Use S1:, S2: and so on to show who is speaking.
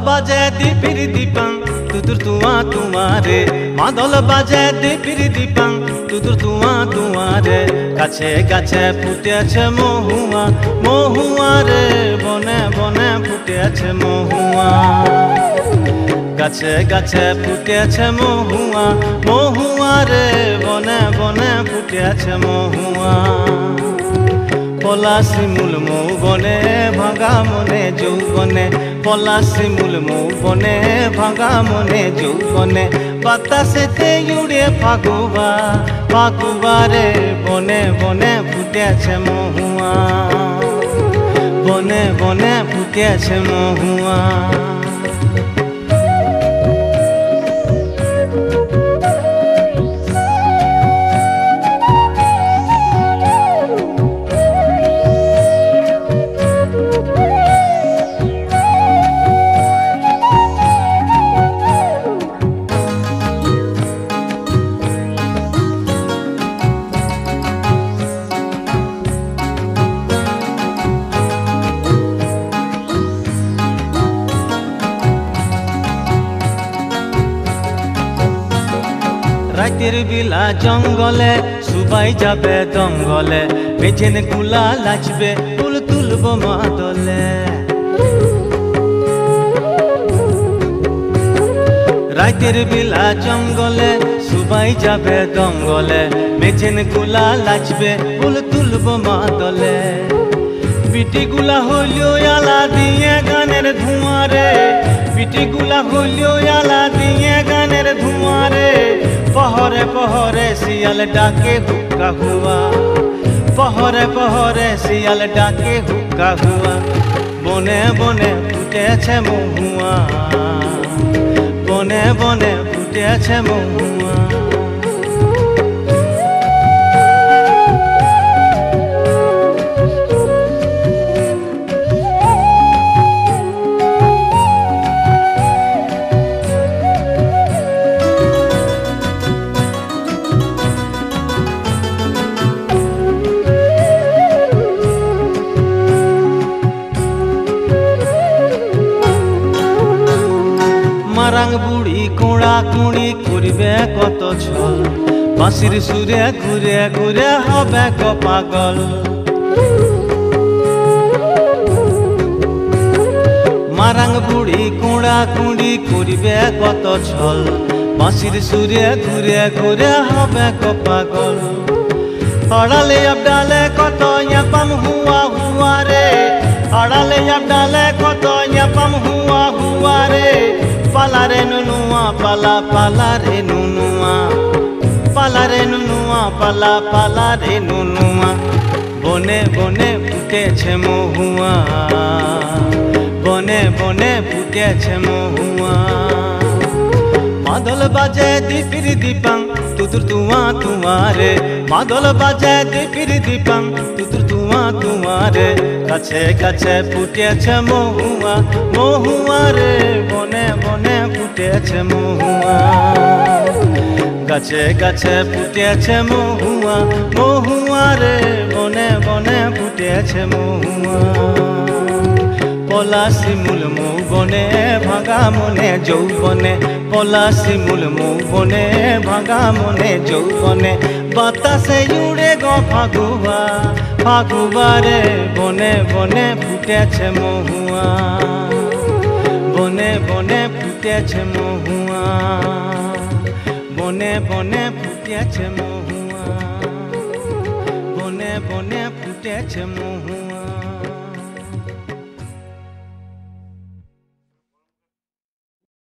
S1: বাজে দীপির দীপাং তুতুর তুয়া তুয়ারে মাদল বাজে দীপির দীপাং তুতুর তুয়া তুয়ারে গাছে গাছে ফুটেছে মহুয়া মহুয়া রে বনে বনে ফুটেছে মহুয়া গাছে গাছে ফুটেছে মহুয়া মহুয়া রে বনে বনে ফুটেছে মহুয়া পলাশি মূল মৌবনে ভাঙা মনে যৌবনে পলাশি মূল মৌবনে ভাঙা মনে যৌবনে বাতাসেতে উড়ে ফাগুবা ফাগুবা রে বনে বনে ফুটেছে মহুয়া বনে বনে ফুটেছে মহুয়া রাতের বেলা জঙ্গলে সুবাই যাবে দঙ্গলে বেচেন গুলা লাচবে ফুল তুলব মাদলে রাতের বেলা জঙ্গলে সুবাই যাবে দঙ্গলে বেচেন গুলা লাচবে ফুল তুলব মাদলে বিটি গুলা হইলো আলা দিয়ে গানের ধুয়ারে বিটি গুলা হইলো আলা দিয়ে গানের ধুয়ারে পহরে পহরে শিয়াল ডাকে হুক্কা হুয়া পহরে পহরে শিয়াল ডাকে হুক্কা হুয়া বনে বনে ফুটেছে মহুয়া বনে বনে ফুটেছে মহুয়া মারাং বুড়ি কোড়া কুড়ি করবে কত ছল বাঁশির সুরে ঘুরে ঘুরে হবে পাগল মারাং বুড়ি কোড়া কুড়ি করবে কত ছল বাঁশির সুরে ঘুরে ঘুরে হবে পাগল আড়ালে আবডালে কত ইয়াপাম হুয়া হুয়া রে আড়ালে আবডালে কত ইয়াপাম হুয়া হুয়া রে পালা রে নুনুয়া পালা পালা রে নুনুয়া পালা রে নুনুয়া পালা পালা রে নুনুয়া বনে বনে ফুটেছে মহুয়া বনে বনে ফুটেছে মহুয়া মাদল বাজে দীপির দীপাং তুতুর তুয়া তুয়ারে মাদল বাজে দীপির দীপাং তুতুর তুয়া তুয়ারে কাছে কাছে ফুটেছে মহুয়া মহুয়া রে বনে বনে ফুটেছে মহুয়া গাছে গাছে ফুটেছে মহুয়া মহুয়া রে বনে বনে ফুটেছে মহুয়া পলাশি মূল মৌবনে ভাঙা মনে যৌবনে পলাশি মূল মৌবনে ভাঙা মনে যৌবনে বাতাসে উড়ে গো ফাগুয়া ফাগুয়া রে বনে বনে ফুটেছে মহুয়া বনে বনে ফুটেছে মহুয়া বনে বনে ফুটেছে মহুয়া বনে বনে ফুটেছে মহুয়া।